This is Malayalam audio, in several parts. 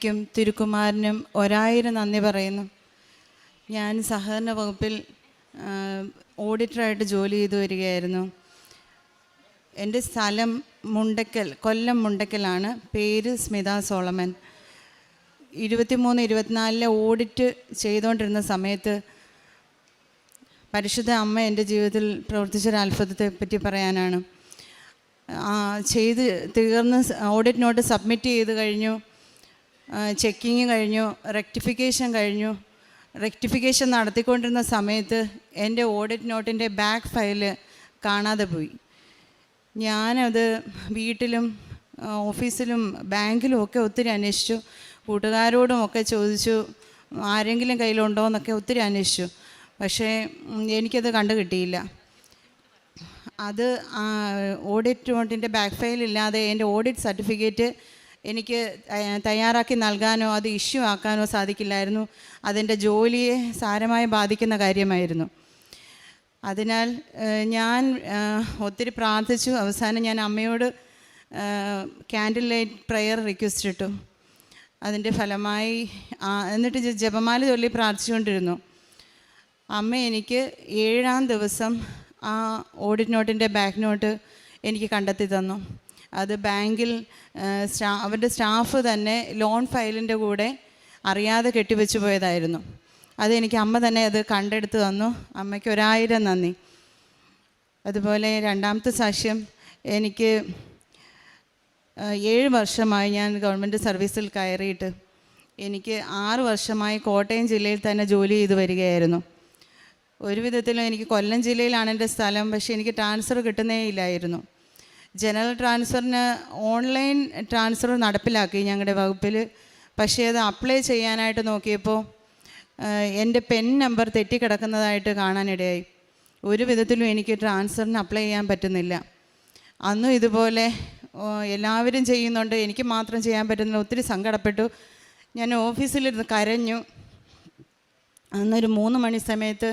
ക്കും തിരുക്കുമാരനും 1000 നന്ദി പറയുന്നു. ഞാൻ സഹകരണ വകുപ്പിൽ ഓഡിറ്ററായിട്ട് ജോലി ചെയ്തു വരികയായിരുന്നു. എൻ്റെ സ്ഥലം മുണ്ടക്കൽ, കൊല്ലം മുണ്ടക്കലാണ്. പേര് സ്മിത സോളമൻ. 23-24 ഓഡിറ്റ് ചെയ്തുകൊണ്ടിരുന്ന സമയത്ത് പരിശുദ്ധ അമ്മ എൻ്റെ ജീവിതത്തിൽ പ്രവർത്തിച്ചൊരു അത്ഭുതത്തെ പറ്റി പറയാനാണ്. ചെയ്ത് തീർന്ന് ഓഡിറ്റ് നോട്ട് സബ്മിറ്റ് ചെയ്ത് കഴിഞ്ഞു. ചെക്കിങ് കഴിഞ്ഞു, റെക്ടിഫിക്കേഷൻ കഴിഞ്ഞു. റെക്ടിഫിക്കേഷൻ നടത്തിക്കൊണ്ടിരുന്ന സമയത്ത് എൻ്റെ ഓഡിറ്റ് നോട്ടിൻ്റെ ബാക്ക് ഫയല് കാണാതെ പോയി. ഞാനത് വീട്ടിലും ഓഫീസിലും ബാങ്കിലും ഒക്കെ ഒത്തിരി അന്വേഷിച്ചു. കൂട്ടുകാരോടും ഒക്കെ ചോദിച്ചു, ആരെങ്കിലും കയ്യിലുണ്ടോ എന്നൊക്കെ ഒത്തിരി അന്വേഷിച്ചു. പക്ഷേ എനിക്കത് കണ്ടു കിട്ടിയില്ല. അത് ഓഡിറ്റ് നോട്ടിൻ്റെ ബാക്ക് ഫയലില്ലാതെ എൻ്റെ ഓഡിറ്റ് സർട്ടിഫിക്കറ്റ് എനിക്ക് തയ്യാറാക്കി നൽകാനോ അത് ഇഷ്യൂ ആക്കാനോ സാധിക്കില്ലായിരുന്നു. അതെൻ്റെ ജോലിയെ സാരമായി ബാധിക്കുന്ന കാര്യമായിരുന്നു. അതിനാൽ ഞാൻ ഒത്തിരി പ്രാർത്ഥിച്ചു. അവസാനം ഞാൻ അമ്മയോട് ക്യാൻഡിൽ ലൈറ്റ് പ്രെയർ റിക്വസ്റ്റ് ഇട്ടു. അതിൻ്റെ ഫലമായി എന്നിട്ട് ജപമാല ചൊല്ലി പ്രാർത്ഥിച്ചുകൊണ്ടിരുന്നു. അമ്മ എനിക്ക് 7-ാം ദിവസം ആ ഓഡിറ്റ് നോട്ടിൻ്റെ ബാക്ക് നോട്ട് എനിക്ക് കണ്ടെത്തി തന്നു. അത് ബാങ്കിൽ അവരുടെ സ്റ്റാഫ് തന്നെ ലോൺ ഫയലിൻ്റെ കൂടെ അറിയാതെ കെട്ടിവെച്ച് പോയതായിരുന്നു. അതെനിക്ക് അമ്മ തന്നെ അത് കണ്ടെടുത്ത് തന്നു. അമ്മയ്ക്ക് 1000 നന്ദി. അതുപോലെ രണ്ടാമത്തെ സാക്ഷ്യം, എനിക്ക് 7 വർഷമായി ഞാൻ ഗവൺമെൻറ് സർവീസിൽ കയറിയിട്ട് എനിക്ക് 6 വർഷമായി കോട്ടയം ജില്ലയിൽ തന്നെ ജോലി ചെയ്ത് വരികയായിരുന്നു. ഒരു വിധത്തിലും എനിക്ക് കൊല്ലം ജില്ലയിലാണ് എൻ്റെ സ്ഥലം, പക്ഷേ എനിക്ക് ട്രാൻസ്ഫർ കിട്ടുന്നേ ഇല്ലായിരുന്നു. ജനറൽ ട്രാൻസ്ഫറിന് ഓൺലൈൻ ട്രാൻസ്ഫർ നടപ്പിലാക്കി ഞങ്ങളുടെ വകുപ്പിൽ. പക്ഷേ അത് അപ്ലൈ ചെയ്യാനായിട്ട് നോക്കിയപ്പോൾ എൻ്റെ പെൻ നമ്പർ തെറ്റിക്കിടക്കുന്നതായിട്ട് കാണാനിടയായി. ഒരു വിധത്തിലും എനിക്ക് ട്രാൻസ്ഫറിന് അപ്ലൈ ചെയ്യാൻ പറ്റുന്നില്ല. അന്നും ഇതുപോലെ എല്ലാവരും ചെയ്യുന്നുണ്ട്, എനിക്ക് മാത്രം ചെയ്യാൻ പറ്റുന്നില്ല. ഒത്തിരി സങ്കടപ്പെട്ടു. ഞാൻ ഓഫീസിലിരുന്ന് കരഞ്ഞു. അന്നൊരു 3 മണി സമയത്ത്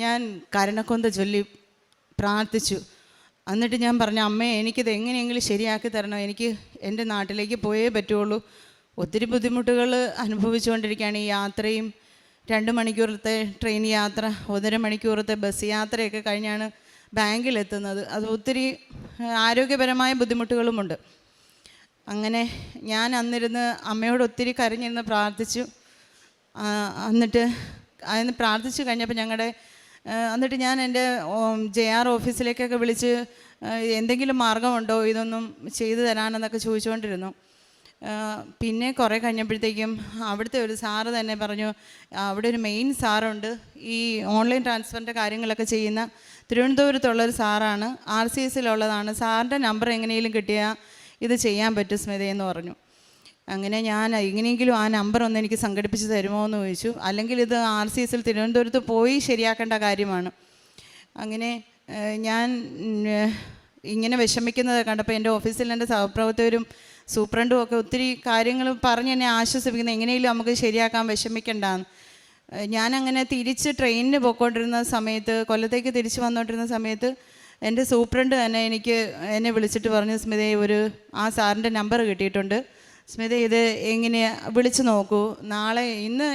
ഞാൻ കരുണക്കൊന്ത ചൊല്ലി പ്രാർത്ഥിച്ചു. എന്നിട്ട് ഞാൻ പറഞ്ഞു, അമ്മേ എനിക്കിത് എങ്ങനെയെങ്കിലും ശരിയാക്കി തരണം, എനിക്ക് എൻ്റെ നാട്ടിലേക്ക് പോയേ പറ്റുള്ളൂ. ഒത്തിരി ബുദ്ധിമുട്ടുകൾ അനുഭവിച്ചുകൊണ്ടിരിക്കുകയാണ്. ഈ യാത്രയും 2 മണിക്കൂറത്തെ ട്രെയിൻ യാത്ര, 1.5 മണിക്കൂറത്തെ ബസ് യാത്രയൊക്കെ കഴിഞ്ഞാണ് ബാങ്കിലെത്തുന്നത്. അത് ഒത്തിരി ആരോഗ്യപരമായ ബുദ്ധിമുട്ടുകളുമുണ്ട്. അങ്ങനെ ഞാൻ അന്നിരുന്ന് അമ്മയോട് ഒത്തിരി കരഞ്ഞിരുന്ന് പ്രാർത്ഥിച്ചു. എന്നിട്ട് അതിന് പ്രാർത്ഥിച്ചു കഴിഞ്ഞപ്പോൾ എന്നിട്ട് ഞാൻ എൻ്റെ JR ഓഫീസിലേക്കൊക്കെ വിളിച്ച് എന്തെങ്കിലും മാർഗമുണ്ടോ ഇതൊന്നും ചെയ്തു തരാനെന്നൊക്കെ ചോദിച്ചുകൊണ്ടിരുന്നു. പിന്നെ കുറേ കഴിഞ്ഞപ്പോഴത്തേക്കും അവിടുത്തെ ഒരു സാറ് തന്നെ പറഞ്ഞു, അവിടെ ഒരു മെയിൻ സാറുണ്ട്, ഈ ഓൺലൈൻ ട്രാൻസ്ഫറിൻ്റെ കാര്യങ്ങളൊക്കെ ചെയ്യുന്ന തിരുവനന്തപുരത്തുള്ളൊരു സാറാണ്, RCSലുള്ളതാണ്, സാറിൻ്റെ നമ്പർ എങ്ങനെയെങ്കിലും കിട്ടിയാൽ ഇത് ചെയ്യാൻ പറ്റും സ്മിതയെന്ന് പറഞ്ഞു. അങ്ങനെ ഞാൻ എങ്ങനെയെങ്കിലും ആ നമ്പർ ഒന്ന് എനിക്ക് സംഘടിപ്പിച്ച് തരുമോ എന്ന് ചോദിച്ചു. അല്ലെങ്കിൽ ഇത് RCSൽ തിരുവനന്തപുരത്ത് പോയി ശരിയാക്കേണ്ട കാര്യമാണ്. അങ്ങനെ ഞാൻ ഇങ്ങനെ വിഷമിക്കുന്നത് കണ്ടപ്പോൾ എൻ്റെ ഓഫീസിൽ എൻ്റെ സഹപ്രവർത്തകരും സൂപ്രണ്ടും ഒക്കെ ഒത്തിരി കാര്യങ്ങൾ പറഞ്ഞ് എന്നെ ആശ്വസിപ്പിക്കുന്നത്, എങ്ങനെയെങ്കിലും നമുക്ക് ശരിയാക്കാൻ, വിഷമിക്കണ്ടെന്ന്. ഞാനങ്ങനെ തിരിച്ച് ട്രെയിനിന് പോയിക്കൊണ്ടിരുന്ന സമയത്ത്, കൊല്ലത്തേക്ക് തിരിച്ച് വന്നുകൊണ്ടിരുന്ന സമയത്ത് എൻ്റെ സൂപ്രണ്ട് തന്നെ എന്നെ വിളിച്ചിട്ട് പറഞ്ഞു, സ്മിതയെ ആ സാറിൻ്റെ നമ്പർ കിട്ടിയിട്ടുണ്ട്, സ്മിത ഇത് എങ്ങനെയാണ് വിളിച്ച് നോക്കൂ,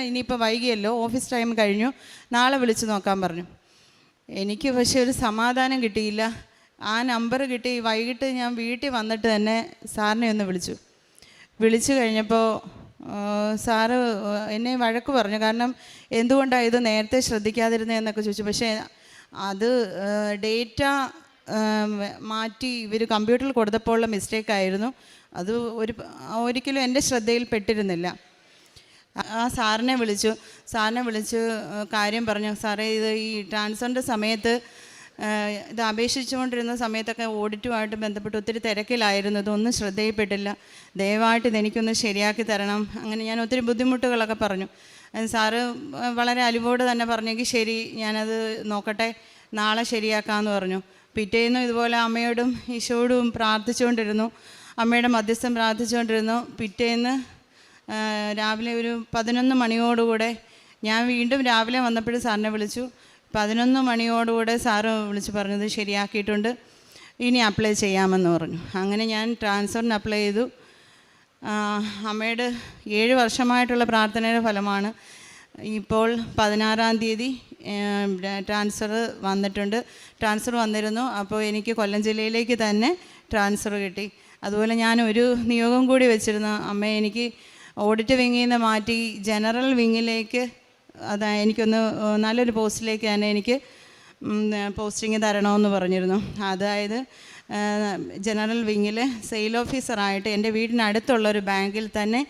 ഇനിയിപ്പോൾ വൈകിയല്ലോ, ഓഫീസ് ടൈം കഴിഞ്ഞു, നാളെ വിളിച്ച് നോക്കാൻ പറഞ്ഞു. എനിക്ക് പക്ഷേ ഒരു സമാധാനം കിട്ടിയില്ല. ആ നമ്പർ കിട്ടി വൈകിട്ട് ഞാൻ വീട്ടിൽ വന്നിട്ട് തന്നെ സാറിനെ ഒന്ന് വിളിച്ചു കഴിഞ്ഞപ്പോൾ സാറ് എന്നെ വഴക്ക് പറഞ്ഞു. കാരണം എന്തുകൊണ്ടാണ് ഇത് നേരത്തെ ശ്രദ്ധിക്കാതിരുന്നതെന്നൊക്കെ ചോദിച്ചു. പക്ഷേ അത് ഡേറ്റ മാറ്റി ഇവർ കമ്പ്യൂട്ടറിൽ കൊടുത്തപ്പോഴുള്ള മിസ്റ്റേക്കായിരുന്നു. അത് ഒരിക്കലും എൻ്റെ ശ്രദ്ധയിൽ പെട്ടിരുന്നില്ല. ആ സാറിനെ വിളിച്ചു കാര്യം പറഞ്ഞു. സാറേ, ഇത് ഈ ട്രാൻസ്ഫറിൻ്റെ സമയത്ത് ഇത് അപേക്ഷിച്ചുകൊണ്ടിരുന്ന സമയത്തൊക്കെ ഓഡിറ്റുമായിട്ട് ബന്ധപ്പെട്ട് ഒത്തിരി തിരക്കിലായിരുന്നു, ഇതൊന്നും ശ്രദ്ധയിൽപ്പെട്ടില്ല, ദയവായിട്ട് ഇതെനിക്കൊന്ന് ശരിയാക്കി തരണം. അങ്ങനെ ഞാൻ ഒത്തിരി ബുദ്ധിമുട്ടുകളൊക്കെ പറഞ്ഞു. സാറ് വളരെ അലിവോട് തന്നെ പറഞ്ഞെങ്കിൽ ശരി, ഞാനത് നോക്കട്ടെ, നാളെ ശരിയാക്കാമെന്ന് പറഞ്ഞു. പിറ്റേന്നും ഇതുപോലെ അമ്മയോടും ഈശോയോടും പ്രാർത്ഥിച്ചുകൊണ്ടിരുന്നു, അമ്മയുടെ മധ്യസ്ഥം പ്രാർത്ഥിച്ചുകൊണ്ടിരുന്നു. പിറ്റേന്ന് രാവിലെ ഒരു 11 മണിയോടുകൂടെ ഞാൻ വീണ്ടും രാവിലെ വന്നപ്പോഴും സാറിനെ വിളിച്ചു. 11 മണിയോടുകൂടെ സാറ് വിളിച്ച് പറഞ്ഞത് ശരിയാക്കിയിട്ടുണ്ട്, ഇനി അപ്ലൈ ചെയ്യാമെന്ന് പറഞ്ഞു. അങ്ങനെ ഞാൻ ട്രാൻസ്ഫറിന് അപ്ലൈ ചെയ്തു. അമ്മയുടെ 7 വർഷമായിട്ടുള്ള പ്രാർത്ഥനയുടെ ഫലമാണ് ഇപ്പോൾ 16-ാം തീയതി ട്രാൻസ്ഫർ വന്നിട്ടുണ്ട്. ട്രാൻസ്ഫർ വന്നിരുന്നു. അപ്പോൾ എനിക്ക് കൊല്ലം ജില്ലയിലേക്ക് തന്നെ ട്രാൻസ്ഫർ കിട്ടി. അതുപോലെ ഞാൻ ഒരു നിയോഗം കൂടി വെച്ചിരുന്നു, അമ്മ എനിക്ക് ഓഡിറ്റ് വിങ്ങിൽ നിന്ന് മാറ്റി ജനറൽ വിങ്ങിലേക്ക്, എനിക്കൊന്ന് നല്ലൊരു പോസ്റ്റിലേക്ക് തന്നെ എനിക്ക് പോസ്റ്റിങ് തരണമെന്ന് പറഞ്ഞിരുന്നു. അതായത് ജനറൽ വിങ്ങിൽ സെയിൽ ഓഫീസറായിട്ട് എൻ്റെ വീടിനടുത്തുള്ളൊരു ബാങ്കിൽ തന്നെ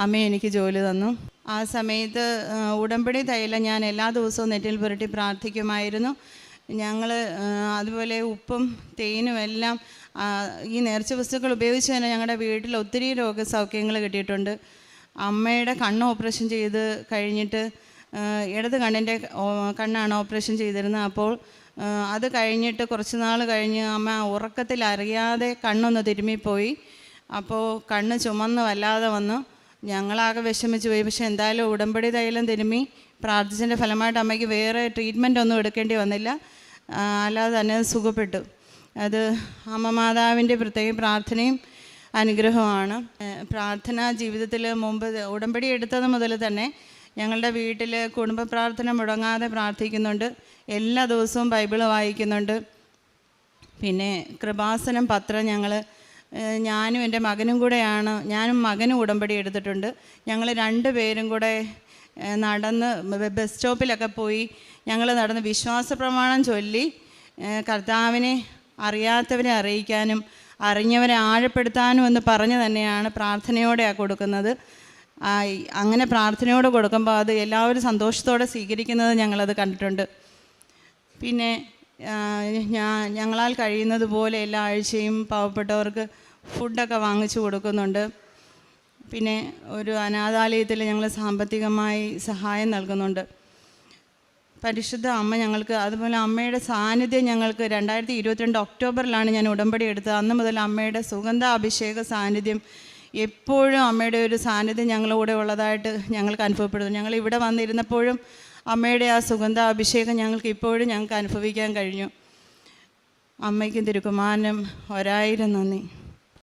അമ്മ എനിക്ക് ജോലി തന്നു. ആ സമയത്ത് ഉടമ്പടി തൈലം ഞാൻ എല്ലാ ദിവസവും നെറ്റിൽ പുരട്ടി പ്രാർത്ഥിക്കുമായിരുന്നു. ഞങ്ങൾ അതുപോലെ ഉപ്പും തേനും എല്ലാം ഈ നേർച്ച വസ്തുക്കൾ ഉപയോഗിച്ച് തന്നെ ഞങ്ങളുടെ വീട്ടിൽ ഒത്തിരി രോഗസൗഖ്യങ്ങൾ കിട്ടിയിട്ടുണ്ട്. അമ്മയുടെ കണ്ണ് ഓപ്പറേഷൻ ചെയ്ത് കഴിഞ്ഞിട്ട് ഇടത് കണ്ണാണ് ഓപ്പറേഷൻ ചെയ്തിരുന്നത്. അപ്പോൾ അത് കഴിഞ്ഞിട്ട് കുറച്ച് നാൾ കഴിഞ്ഞ് അമ്മ ഉറക്കത്തിൽ അറിയാതെ കണ്ണൊന്ന് തിരുമ്മിപ്പോയി. അപ്പോൾ കണ്ണ് ചുമന്ന് വല്ലാതെ വന്നു. ഞങ്ങളാകെ വിഷമിച്ച് പോയി. പക്ഷേ എന്തായാലും ഉടമ്പടി തൈലം തിരുമ്മി പ്രാർത്ഥിച്ചതിൻ്റെ ഫലമായിട്ട് അമ്മയ്ക്ക് വേറെ ട്രീറ്റ്മെൻ്റ് ഒന്നും എടുക്കേണ്ടി വന്നില്ല. അല്ലാതെ തന്നെ സുഖപ്പെട്ടു. അത് അമ്മ മാതാവിൻ്റെ പ്രത്യേക പ്രാർത്ഥനയും അനുഗ്രഹമാണ്. പ്രാർത്ഥനാ ജീവിതത്തിൽ മുമ്പ് ഉടമ്പടി എടുത്തത് മുതൽ തന്നെ ഞങ്ങളുടെ വീട്ടിൽ കുടുംബ പ്രാർത്ഥന മുടങ്ങാതെ പ്രാർത്ഥിക്കുന്നുണ്ട്. എല്ലാ ദിവസവും ബൈബിൾ വായിക്കുന്നുണ്ട്. പിന്നെ കൃപാസനം പത്രം ഞാനും എൻ്റെ മകനും കൂടെയാണ്, ഞാനും മകനും ഉടമ്പടി എടുത്തിട്ടുണ്ട്. ഞങ്ങൾ 2 പേരും കൂടെ നടന്ന് ബസ് സ്റ്റോപ്പിലൊക്കെ പോയി ഞങ്ങൾ നടന്ന് വിശ്വാസ പ്രമാണം ചൊല്ലി കർത്താവിനെ അറിയാത്തവരെ അറിയിക്കാനും അറിഞ്ഞവരെ ആഴപ്പെടുത്താനും എന്ന് പറഞ്ഞ് തന്നെയാണ് പ്രാർത്ഥനയോടെയാണ് കൊടുക്കുന്നത്. അങ്ങനെ പ്രാർത്ഥനയോടെ കൊടുക്കുമ്പോൾ അത് എല്ലാവരും സന്തോഷത്തോടെ സ്വീകരിക്കുന്നത് ഞങ്ങളത് കണ്ടിട്ടുണ്ട്. പിന്നെ ഞങ്ങളാൽ കഴിയുന്നത് പോലെ എല്ലാ ആഴ്ചയും പാവപ്പെട്ടവർക്ക് ഫുഡൊക്കെ വാങ്ങിച്ചു കൊടുക്കുന്നുണ്ട്. പിന്നെ ഒരു അനാഥാലയത്തിൽ ഞങ്ങൾ സാമ്പത്തികമായി സഹായം നൽകുന്നുണ്ട്. പരിശുദ്ധ അമ്മ ഞങ്ങൾക്ക്, അതുപോലെ അമ്മയുടെ സാന്നിധ്യം ഞങ്ങൾക്ക് 2022 ഒക്ടോബറിലാണ് ഞാൻ ഉടമ്പടി എടുത്തത്. അന്ന് മുതൽ അമ്മയുടെ സുഗന്ധ അഭിഷേക സാന്നിധ്യം, എപ്പോഴും അമ്മയുടെ ഒരു സാന്നിധ്യം ഞങ്ങളുടെ കൂടെ ഉള്ളതായിട്ട് ഞങ്ങൾക്ക് അനുഭവപ്പെടുന്നു. ഞങ്ങൾ ഇവിടെ വന്നിരുന്നപ്പോഴും അമ്മയുടെ ആ സുഗന്ധ അഭിഷേകം ഞങ്ങൾക്ക് ഇപ്പോഴും ഞങ്ങൾക്ക് അനുഭവിക്കാൻ കഴിഞ്ഞു. അമ്മയ്ക്കും തിരുക്കുമാരനും 1000 നന്ദി.